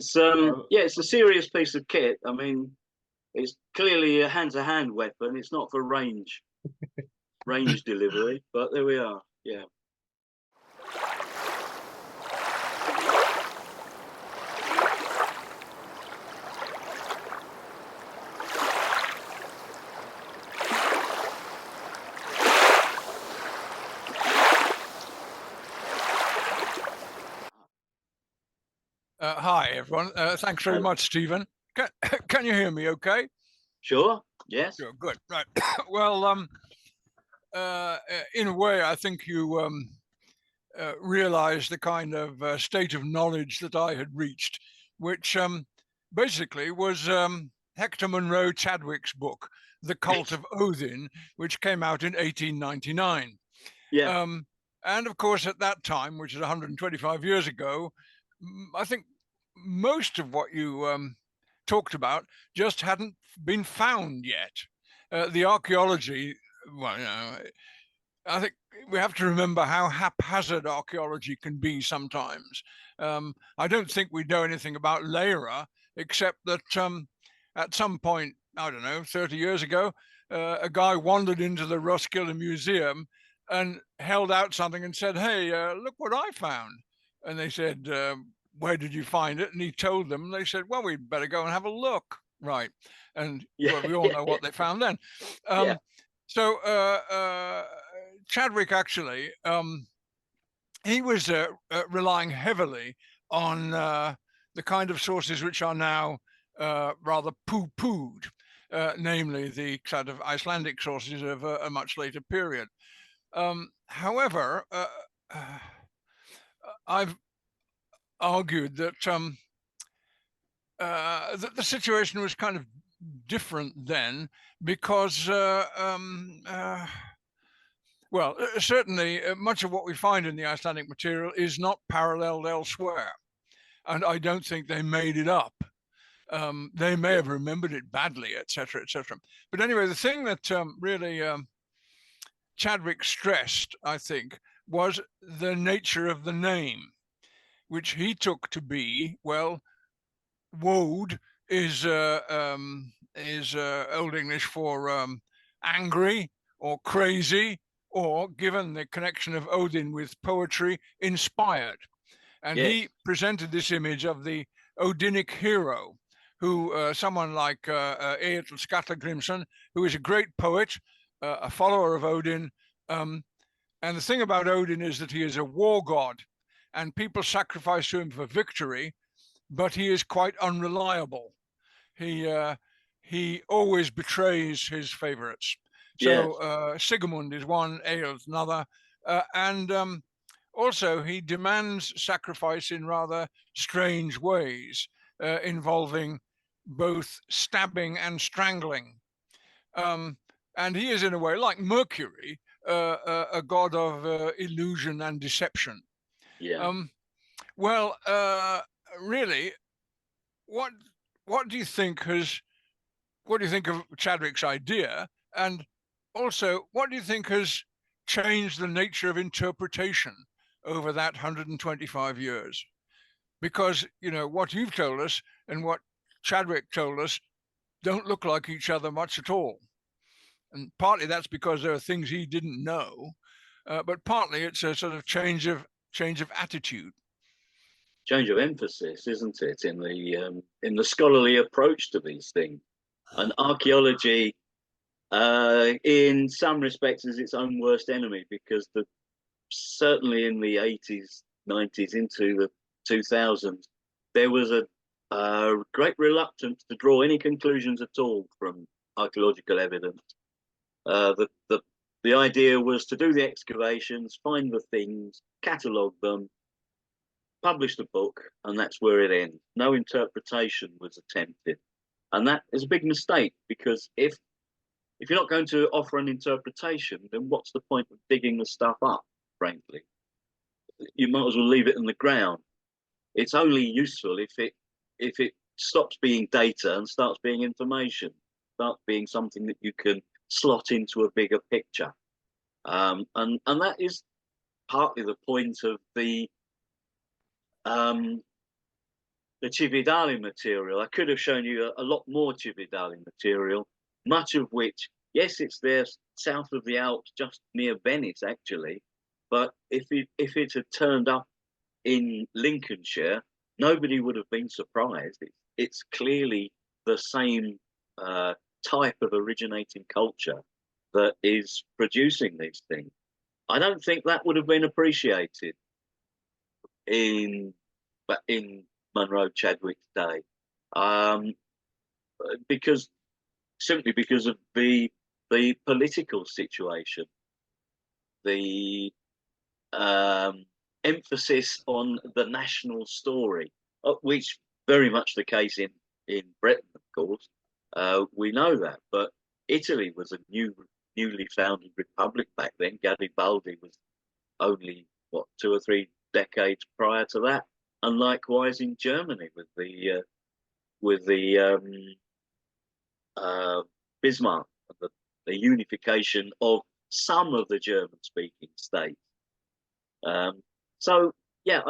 It's yeah, it's a serious piece of kit. I mean, it's clearly a hand-to-hand weapon. It's not for range delivery, but there we are. Yeah. Hi, everyone. Thanks very much, Stephen. Can you hear me okay? Sure. Yes. Sure, good. Right. Well, in a way, I think you realized the kind of state of knowledge that I had reached, which basically was Hector Munro Chadwick's book, The Cult of Odin, which came out in 1899. Yeah. And of course, at that time, which is 125 years ago, I think most of what you talked about just hadn't been found yet. The archaeology, well, I think we have to remember how haphazard archaeology can be sometimes. I don't think we know anything about Leira, except that at some point, I don't know, 30 years ago, a guy wandered into the Roskilde Museum and held out something and said, "Hey, look what I found." And they said, "Where did you find it?" And he told them, and they said, "Well, we'd better go and have a look." Right. And well, we all know what they found then. Yeah. So Chadwick actually, he was relying heavily on the kind of sources which are now rather poo-pooed, namely the kind of Icelandic sources of a much later period. However, I've argued that the situation was kind of different then because well, certainly much of what we find in the Icelandic material is not paralleled elsewhere. And I don't think they made it up. They may have remembered it badly, etc., etc. But anyway, the thing that really Chadwick stressed, I think, was the nature of the name, which he took to be, well, Wode is Old English for angry or crazy, or, given the connection of Odin with poetry, inspired. And Yes. he presented this image of the Odinic hero, who someone like Egill Skallagrimsson, who is a great poet, a follower of Odin. And the thing about Odin is that he is a war god, and people sacrifice to him for victory, but he is quite unreliable. He always betrays his favorites. So Sigmund is one, Egil is another, and also he demands sacrifice in rather strange ways, involving both stabbing and strangling. And he is, in a way, like Mercury, a god of illusion and deception. Yeah. Well, really, what do you think has? What do you think of Chadwick's idea? And also, what do you think has changed the nature of interpretation over that 125 years? Because, you know, what you've told us and what Chadwick told us don't look like each other much at all. And partly that's because there are things he didn't know, but partly it's a sort of change of attitude. Change of emphasis, isn't it, in the scholarly approach to these things? And archaeology, in some respects, is its own worst enemy, because certainly in the 80s, 90s, into the 2000s, there was a great reluctance to draw any conclusions at all from archaeological evidence. The idea was to do the excavations, find the things, catalogue them, publish the book, and that's where it ends. No interpretation was attempted. And that is a big mistake, because if you're not going to offer an interpretation, then what's the point of digging the stuff up, frankly? You might as well leave it in the ground. It's only useful if it stops being data and starts being information, starts being something that you can slot into a bigger picture. And that is partly the point of the the Cividale material. I could have shown you a lot more Cividale material, much of which, yes, it's there south of the Alps, just near Venice, actually. But if it had turned up in Lincolnshire, nobody would have been surprised. It's clearly the same type of originating culture that is producing these things. I don't think that would have been appreciated in Munro Chadwick's day, because simply because of the political situation, the emphasis on the national story, which very much the case in Britain, of course. We know that, but Italy was a newly founded republic back then. Garibaldi was only what 2 or 3 decades prior to that, and likewise in Germany with the Bismarck, the unification of some of the German-speaking states. So yeah,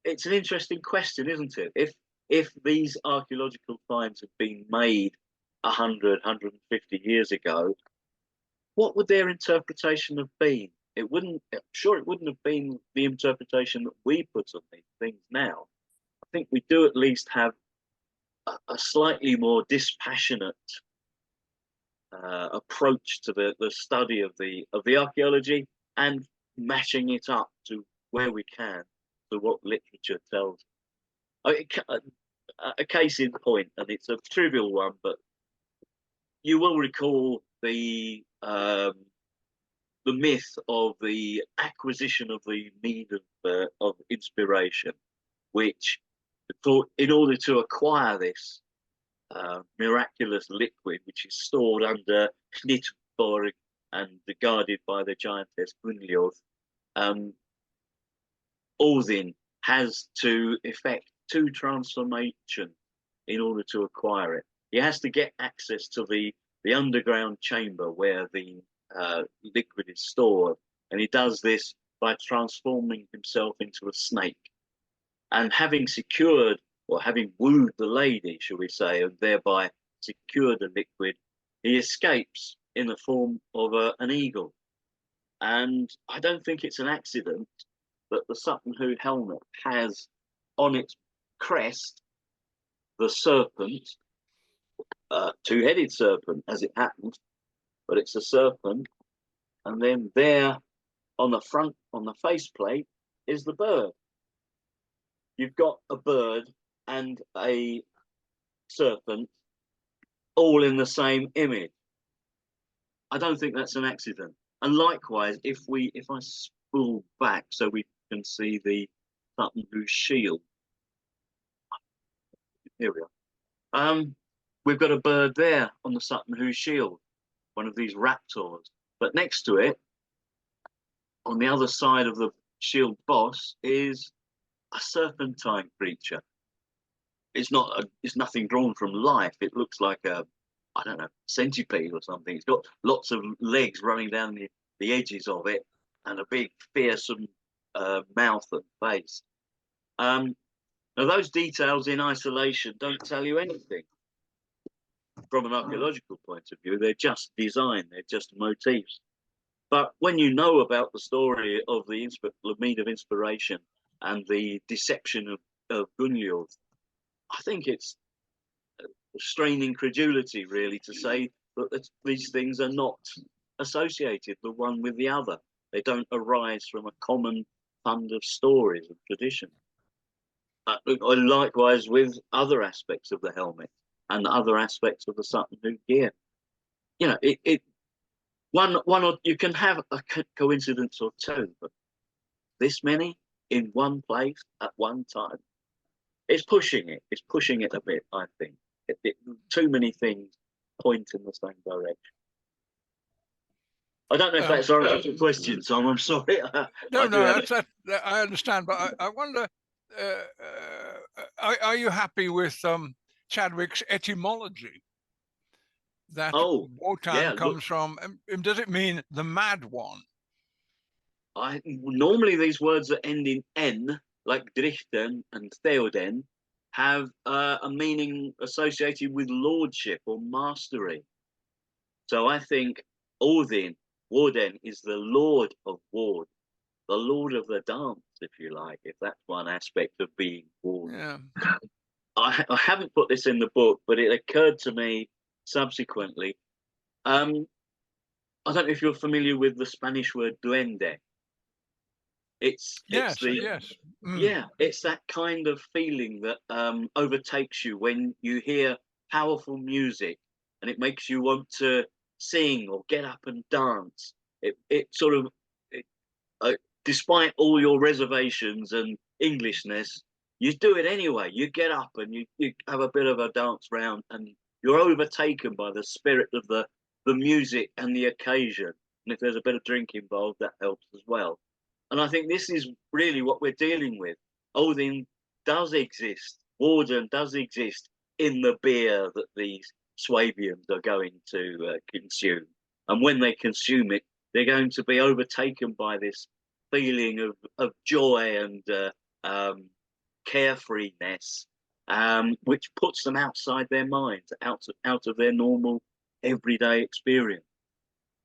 it's an interesting question, isn't it? If these archaeological finds had been made 100, 150 years ago, what would their interpretation have been? It wouldn't have been the interpretation that we put on these things now. I think we do at least have a slightly more dispassionate approach to the study of the archaeology, and matching it up to where we can to what literature tells. A case in point, and it's a trivial one, but you will recall the myth of the acquisition of the mead of inspiration, which, in order to acquire this miraculous liquid, which is stored under Knitborg and guarded by the giantess Gunnljóð, Odin has to effect 2 transformations in order to acquire it. He has to get access to the underground chamber where the liquid is stored, and he does this by transforming himself into a snake. And having secured, or having wooed the lady, shall we say, and thereby secured the liquid, he escapes in the form of an eagle. And I don't think it's an accident that the Sutton Hoo helmet has on its crest the serpent, 2-headed serpent as it happens, but it's a serpent. And then there on the front, on the faceplate, is the bird. You've got a bird and a serpent all in the same image. I don't think that's an accident. And likewise, if I spool back so we can see the Sutton Hoo shield. Here we are. We've got a bird there on the Sutton Hoo shield, one of these raptors. But next to it, on the other side of the shield boss, is a serpentine creature. It's nothing drawn from life. It looks like I don't know, centipede or something. It's got lots of legs running down the edges of it, and a big fearsome mouth and face. Now those details in isolation don't tell you anything from an archaeological point of view. They're just design, they're just motifs. But when you know about the story of the mead of inspiration and the deception of Gunnljóð, I think it's straining credulity, really, to say that these things are not associated the one with the other. They don't arise from a common fund of stories and tradition. Likewise with other aspects of the helmet and other aspects of the Sutton Hoo gear. You know, one or you can have a coincidence or two, but this many in one place at one time, it's pushing it a bit, I think. Too many things point in the same direction. I don't know if that's answered your question, Tom. I'm sorry. I understand, but I wonder, are you happy with Chadwick's etymology? That Wotan comes from, does it mean the mad one? Normally these words that end in N, like Drichten and Theoden, have a meaning associated with lordship or mastery. So I think Woden is the lord of Ward, the lord of the dance, if you like, if that's one aspect of being Ward. Yeah. I haven't put this in the book, but it occurred to me subsequently. I don't know if you're familiar with the Spanish word duende. It's Yes. the Yes. Yeah, it's that kind of feeling that overtakes you when you hear powerful music, and it makes you want to sing or get up and dance. It sort of, it, despite all your reservations and Englishness, you do it anyway. You get up and you have a bit of a dance round, and you're overtaken by the spirit of the music and the occasion. And if there's a bit of drink involved, that helps as well. And I think this is really what we're dealing with. Odin does exist. Woden does exist in the beer that these Swabians are going to consume. And when they consume it, they're going to be overtaken by this feeling of joy and carefreeness, which puts them outside their minds, out of their normal everyday experience.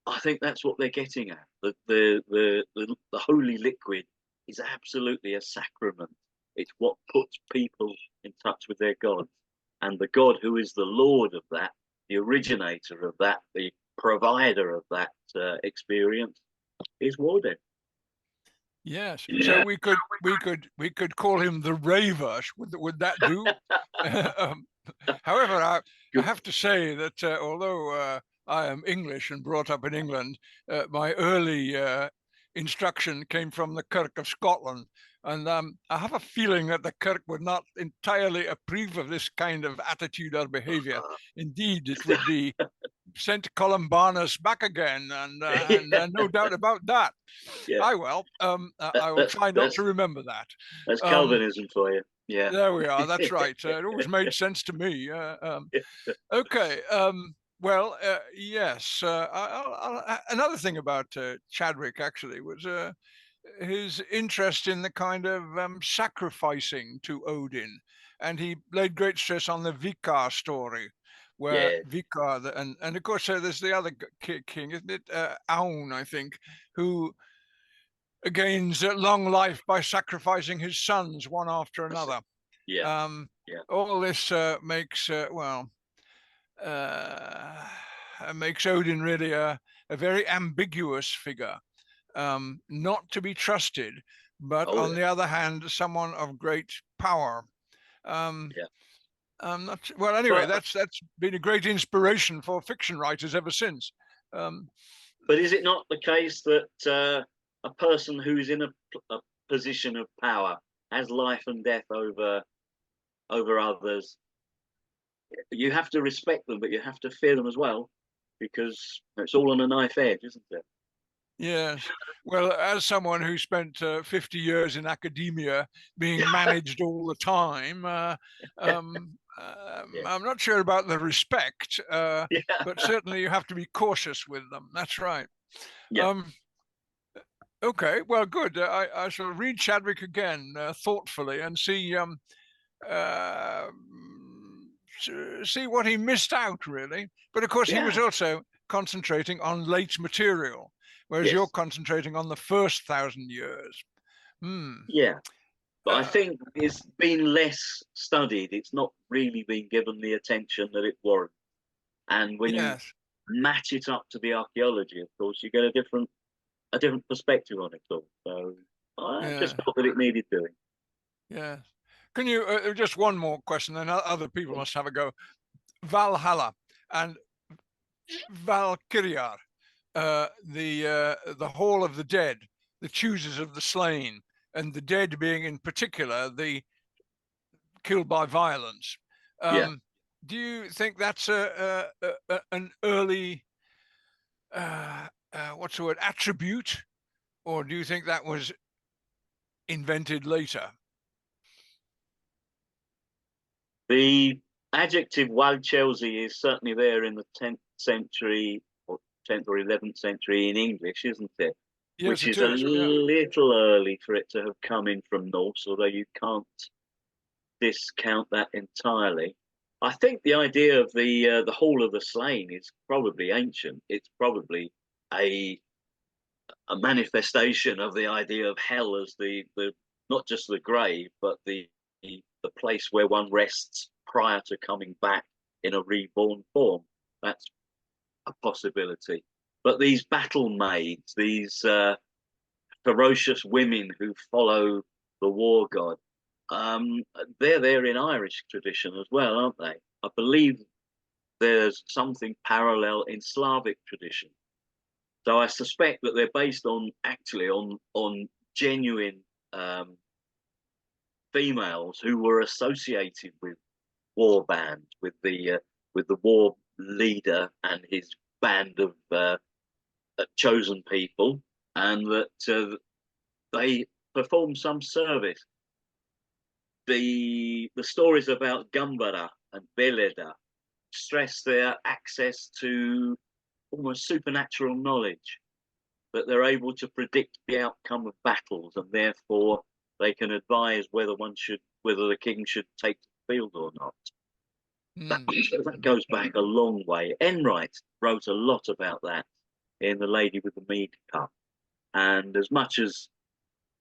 I think that's what they're getting at. The holy liquid is absolutely a sacrament. It's what puts people in touch with their God. And the God who is the Lord of that, the originator of that, the provider of that experience is Woden. Yes. So we could call him the Raver. Would that do? um, However, I have to say that although I am English and brought up in England, my early instruction came from the Kirk of Scotland. And I have a feeling that the Kirk would not entirely approve of this kind of attitude or behavior. Indeed, it would be sent Columbanus back again, and no doubt about that. Yeah, I will try not to remember that. that's Um, Calvinism for you. Yeah. there we are. That's right. It always made sense to me. Okay. Well, yes. Another thing about Chadwick actually was his interest in the kind of sacrificing to Odin, and he laid great stress on the Vikar story, where Yeah. Vikar, and of course there's the other king, isn't it? Aun, I think, who gains long life by sacrificing his sons one after another. Yeah. Um, Yeah. all this makes makes Odin really a very ambiguous figure, not to be trusted, but Oh on yeah. the other hand, someone of great power. Um, Yeah. I'm not well. Anyway, But that's been a great inspiration for fiction writers ever since. Um, but is it not the case that a person who's in a position of power has life and death over others? You have to respect them, but you have to fear them as well, because it's all on a knife edge, isn't it? Yes. Well, as someone who spent 50 years in academia being managed all the time, Yeah. I'm not sure about the respect, Yeah. but certainly you have to be cautious with them. That's right. Yeah. Um, okay, well, good. I shall read Chadwick again thoughtfully and uh, see what he missed out, really. But of course, he was Yeah. also concentrating on late material, whereas you're Yes. concentrating on the first 1,000 years. Hmm. Yeah. But I Uh, think it's been less studied. It's not really been given the attention that it warrants. And when you yes. match it up to the archaeology, of course, you get a different perspective on it all. So I just Yeah. thought that it needed doing. Yeah. Can you just one more question? Then other people must have a go. Valhalla and Valkyriar, the Hall of the Dead, the choosers of the slain, and the dead being in particular the killed by violence. Yeah. Do you think that's an early what's the word, attribute, or do you think that was invented later? The adjective wild Chelsea is certainly there in the 10th century or 10th or 11th century in English, isn't it? Yes, Which it is a is. Yeah. little early for it to have come in from Norse, although you can't discount that entirely. I think the idea of the Hall of the Slain is probably ancient. It's probably a manifestation of the idea of hell as the not just the grave, but the place where one rests prior to coming back in a reborn form. That's a possibility. But these battle maids, these ferocious women who follow the war god, they're there in Irish tradition as well, aren't they? I believe there's something parallel in Slavic tradition. So I suspect that they're based on actually on genuine females who were associated with war bands, with the war leader and his band of chosen people, and that they perform some service. The stories about Gumbara and Beleda stress their access to almost supernatural knowledge, that they're able to predict the outcome of battles, and therefore they can advise whether the king should take the field or not. That goes back a long way. Enright wrote a lot about that in The Lady with the Mead Cup. And as much as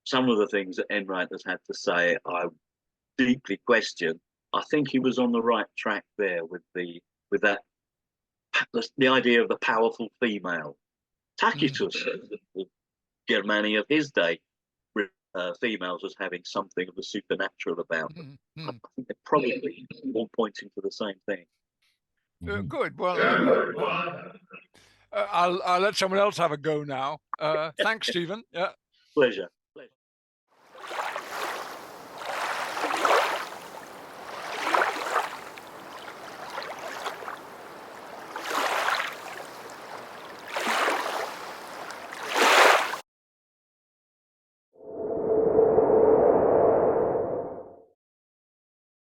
some of the things that Enright has had to say I deeply question, I think he was on the right track there with that the idea of the powerful female. Tacitus said that the Germani of his day, females as having something of the supernatural about them. I think they're probably all pointing to the same thing. Good. Well, I'll let someone else have a go now. Thanks, Stephen. Yeah. Pleasure.